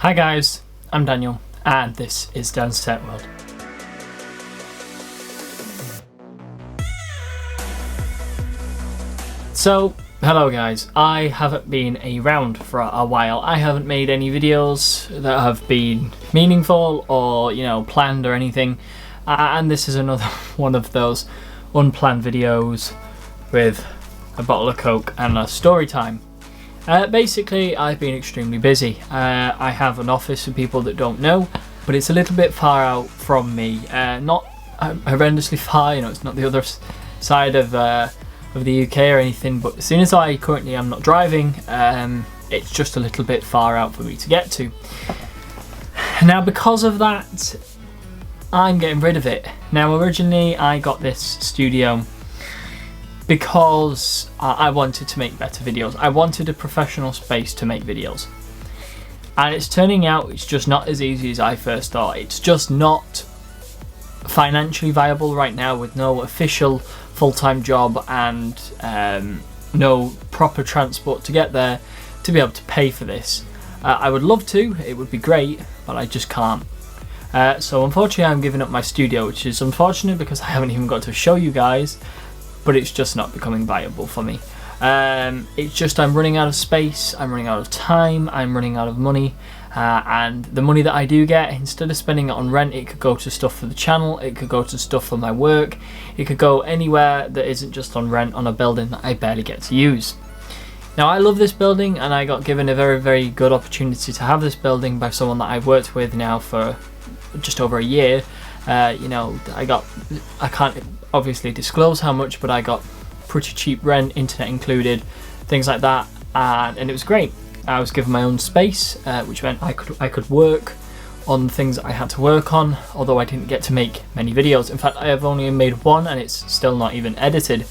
Hi guys, I'm Daniel and this is Dan's Tech World. So, hello guys, I haven't been around for a while. I haven't made any videos that have been meaningful or, planned or anything. And this is another one of those unplanned videos with a bottle of Coke and a story time. Basically, I've been extremely busy. I have an office for people that don't know, but it's a little bit far out from me. Not horrendously far, it's not the other side of the UK or anything, but as soon as I currently am not driving, it's just a little bit far out for me to get to. Now, because of that, I'm getting rid of it. Now, originally I got this studio because I wanted to make better videos. I wanted a professional space to make videos. And it's turning out it's just not as easy as I first thought. It's just not financially viable right now with no official full-time job and no proper transport to get there to be able to pay for this. I would love to, it would be great, but I just can't. So unfortunately I'm giving up my studio, which is unfortunate because I haven't even got to show you guys, but it's just not becoming viable for me. It's just I'm running out of space, I'm running out of time, I'm running out of money, and the money that I do get, instead of spending it on rent, it could go to stuff for the channel, it could go to stuff for my work, it could go anywhere that isn't just on rent on a building that I barely get to use. Now, I love this building and I got given a very, very good opportunity to have this building by someone that I've worked with now for just over a year. I can't obviously disclose how much, but I got pretty cheap rent, internet included, things like that, and it was great. I was given my own space, which meant I could work on things that I had to work on, although I didn't get to make many videos. In fact, I have only made one and it's still not even edited.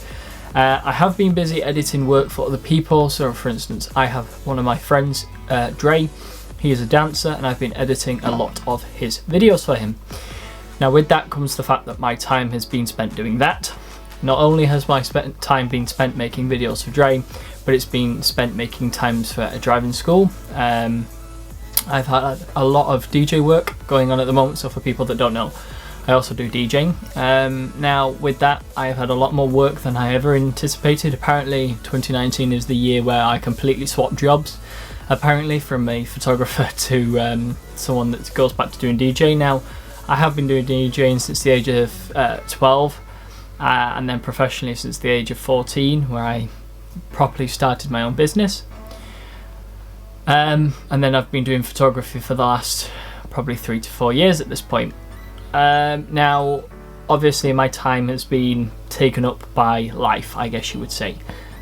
I have been busy editing work for other people, so for instance I have one of my friends, Dre. He is a dancer and I've been editing a lot of his videos for him. Now, with that comes the fact that my time has been spent doing that. Not only has my time been spent making videos for Dre, but it's been spent making times for a driving school. I've had a lot of DJ work going on at the moment, so for people that don't know, I also do DJing. Now, with that, I've had a lot more work than I ever anticipated. Apparently, 2019 is the year where I completely swapped jobs, apparently, from a photographer to someone that goes back to doing DJ. Now, I have been doing DJing since the age of 12, and then professionally since the age of 14, where I properly started my own business. And then I've been doing photography for the last probably 3 to 4 years at this point. Now, obviously my time has been taken up by life, I guess you would say.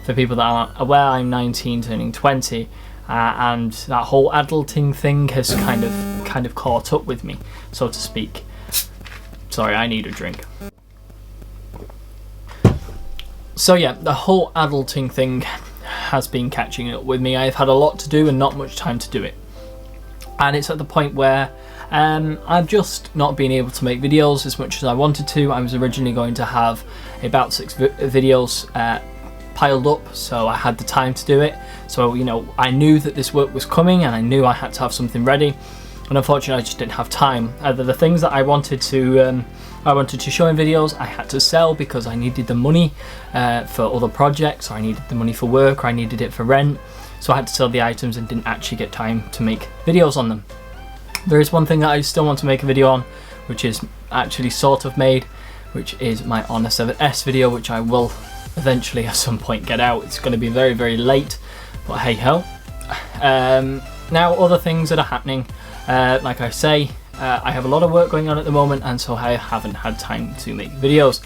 For people that aren't aware, I'm 19 turning 20, and that whole adulting thing has kind of caught up with me, so to speak. Sorry, I need a drink. So yeah, the whole adulting thing has been catching up with me. I've had a lot to do and not much time to do it. And it's at the point where I've just not been able to make videos as much as I wanted to. I was originally going to have about 6 videos piled up, so I had the time to do it. So, I knew that this work was coming and I knew I had to have something ready. And unfortunately, I just didn't have time. Either the things that I wanted to show in videos, I had to sell because I needed the money for other projects, or I needed the money for work, or I needed it for rent. So I had to sell the items and didn't actually get time to make videos on them. There is one thing that I still want to make a video on, which is actually sort of made, which is my Honor 7S video, which I will eventually at some point get out. It's going to be very, very late, but hey ho. Now, other things that are happening, like I say, I have a lot of work going on at the moment, and so I haven't had time to make videos.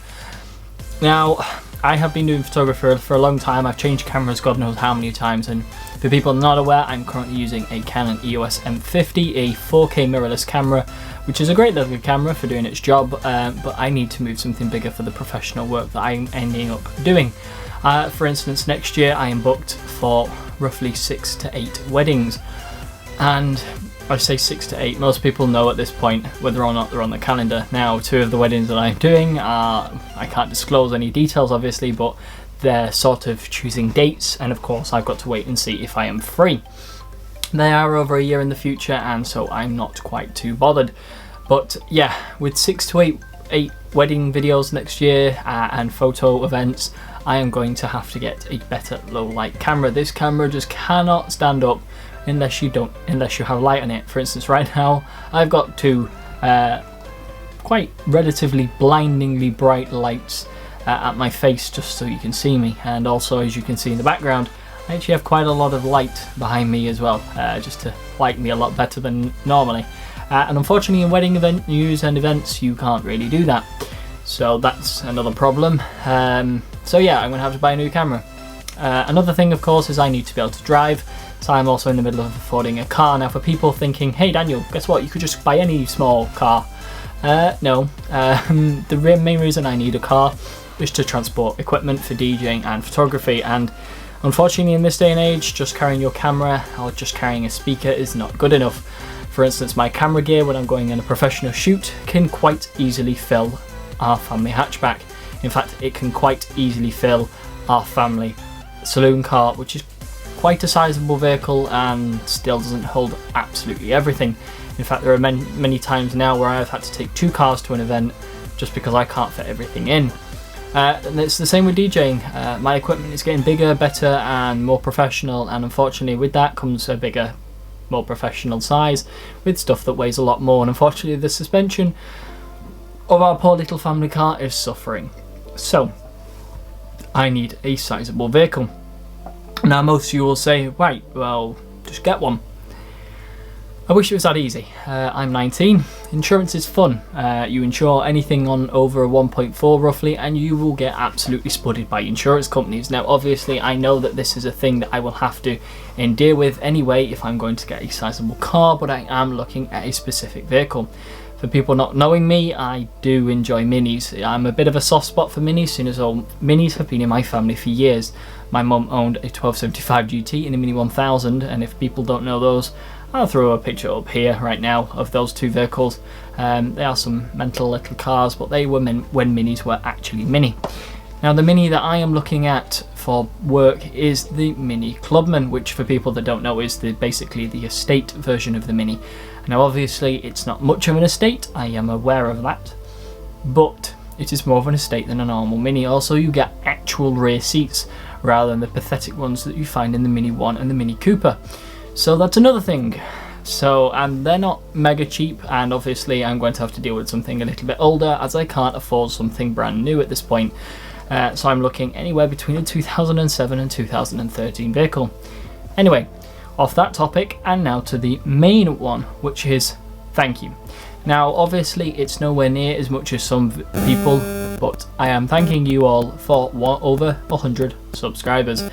Now, I have been doing photography for a long time. I've changed cameras God knows how many times, and for people not aware, I'm currently using a Canon EOS M50, a 4K mirrorless camera, which is a great little camera for doing its job, but I need to move something bigger for the professional work that I'm ending up doing. For instance, next year I am booked for roughly 6 to 8 weddings, and I say 6 to 8, most people know at this point whether or not they're on the calendar. Now, 2 of the weddings that I'm doing are, I can't disclose any details obviously, but they're sort of choosing dates, and of course I've got to wait and see if I am free. They are over a year in the future, and so I'm not quite too bothered. But yeah, with 6 to 8 wedding videos next year and photo events, I am going to have to get a better low light camera. This camera just cannot stand up unless you have light on it. For instance, right now I've got two quite relatively blindingly bright lights at my face just so you can see me, and also, as you can see in the background, I actually have quite a lot of light behind me as well, just to light me a lot better than normally. And unfortunately in wedding venues and events you can't really do that, so that's another problem. So yeah, I'm going to have to buy a new camera. Another thing, of course, is I need to be able to drive, so I'm also in the middle of affording a car. Now, for people thinking, hey Daniel, guess what, you could just buy any small car. No, the main reason I need a car is to transport equipment for DJing and photography, and unfortunately in this day and age, just carrying your camera or just carrying a speaker is not good enough. For instance, my camera gear when I'm going on a professional shoot can quite easily fill our family hatchback. In fact, it can quite easily fill our family saloon car, which is quite a sizable vehicle and still doesn't hold absolutely everything. In fact, there are many times now where I've had to take 2 cars to an event just because I can't fit everything in. And it's the same with DJing. My equipment is getting bigger, better and more professional, and unfortunately with that comes a bigger, more professional size with stuff that weighs a lot more, and unfortunately the suspension of our poor little family car is suffering. So I need a sizable vehicle. Now most of you will say, right, well, just get one. I wish it was that easy. I'm 19. Insurance is fun. You insure anything on over a 1.4 roughly, and you will get absolutely spudded by insurance companies. Now obviously I know that this is a thing that I will have to deal with anyway if I'm going to get a sizable car, but I am looking at a specific vehicle. For people not knowing me, I do enjoy minis. I'm a bit of a soft spot for minis, seeing as all minis have been in my family for years. My mum owned a 1275 GT and a Mini 1000, and if people don't know those, I'll throw a picture up here right now of those 2 vehicles. They are some mental little cars, but they were when minis were actually mini. Now the mini that I am looking at for work is the Mini Clubman, which for people that don't know is basically the estate version of the Mini. Now obviously it's not much of an estate, I am aware of that, but it is more of an estate than a normal Mini. Also you get actual rear seats rather than the pathetic ones that you find in the Mini 1 and the Mini Cooper. So that's another thing. So, and they're not mega cheap, and obviously I'm going to have to deal with something a little bit older as I can't afford something brand new at this point. So I'm looking anywhere between a 2007 and 2013 vehicle. Anyway, off that topic, and now to the main one, which is thank you. Now obviously it's nowhere near as much as some people, but I am thanking you all for over 100 subscribers.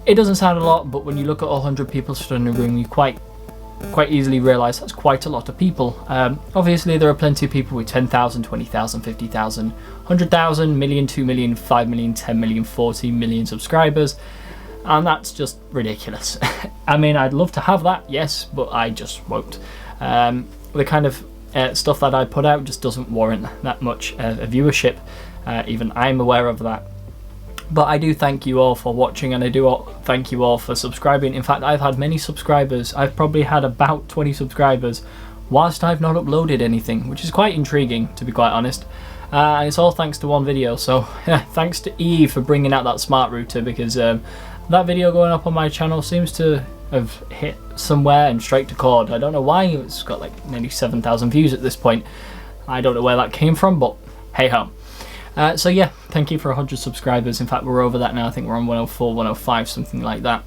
It doesn't sound a lot, but when you look at 100 people stood in a room, you quite easily realise that's quite a lot of people. Obviously there are plenty of people with 10,000, 20,000, 50,000, 100,000, million, 2 million, 5 million, 10 million, 40 million subscribers, and that's just ridiculous. I mean, I'd love to have that, yes, but I just won't. The kind of stuff that I put out just doesn't warrant that much a viewership. Even I'm aware of that. But I do thank you all for watching, and I do thank you all for subscribing. In fact, I've had many subscribers. I've probably had about 20 subscribers whilst I've not uploaded anything, which is quite intriguing, to be quite honest. And it's all thanks to one video, so yeah, thanks to Eve for bringing out that smart router, because that video going up on my channel seems to have hit somewhere and straight to chord. I don't know why. It's got like nearly 7,000 views at this point. I don't know where that came from, but hey ho. So yeah, thank you for 100 subscribers. In fact, we're over that now. I think we're on 104, 105, something like that.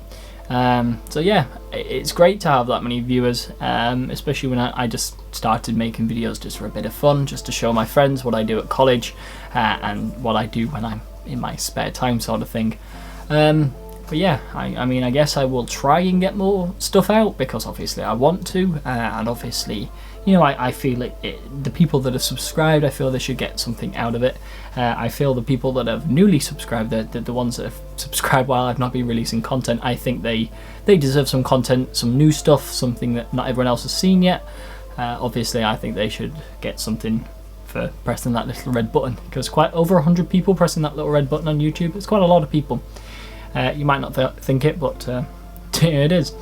So yeah, it's great to have that many viewers, especially when I just started making videos just for a bit of fun, just to show my friends what I do at college and what I do when I'm in my spare time, sort of thing. But yeah, I mean, I guess I will try and get more stuff out, because obviously I want to, and obviously, you know, I feel the people that have subscribed, I feel they should get something out of it. I feel the people that have newly subscribed, the ones that have subscribed while I've not been releasing content, I think they deserve some content, some new stuff, something that not everyone else has seen yet. Obviously, I think they should get something for pressing that little red button, because quite over 100 people pressing that little red button on YouTube, it's quite a lot of people. You might not think it, but it is.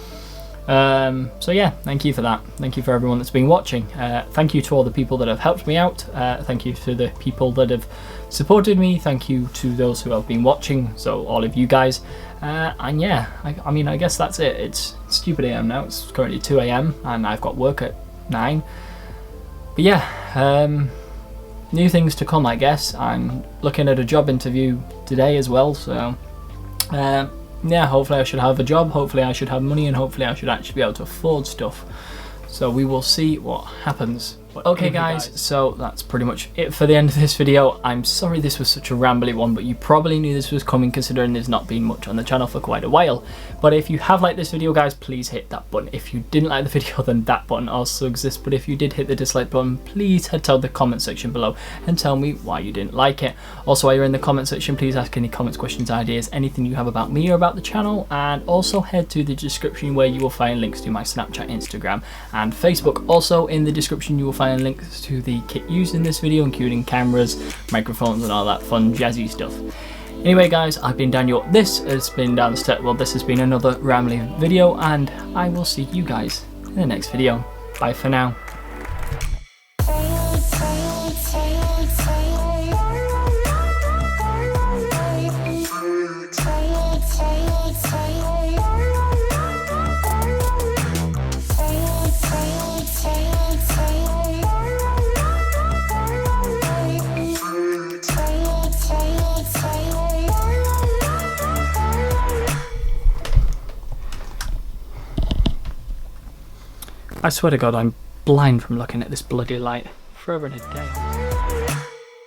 So yeah, thank you for that. Thank you for everyone that's been watching. Thank you to all the people that have helped me out. Thank you to the people that have supported me. Thank you to those who have been watching, so all of you guys. And yeah, I mean, I guess that's it. It's stupid AM now. It's currently 2 AM and I've got work at 9. But yeah, new things to come, I guess. I'm looking at a job interview today as well, so yeah, hopefully I should have a job, hopefully I should have money, and hopefully I should actually be able to afford stuff. So we will see what happens. But okay guys, so that's pretty much it for the end of this video. I'm sorry this was such a rambly one, but you probably knew this was coming considering there's not been much on the channel for quite a while. But if you have liked this video guys, please hit that button. If you didn't like the video, then that button also exists. But if you did hit the dislike button, please head to the comment section below and tell me why you didn't like it. Also, while you're in the comment section, please ask any comments, questions, ideas, anything you have about me or about the channel. And also head to the description where you will find links to my Snapchat, Instagram and Facebook. Also in the description you will find links to the kit used in this video, including cameras, microphones and all that fun jazzy stuff. Anyway guys, I've been Daniel, this has been this has been another rambling video, and I will see you guys in the next video. Bye for now. I swear to God, I'm blind from looking at this bloody light. Forever and a day.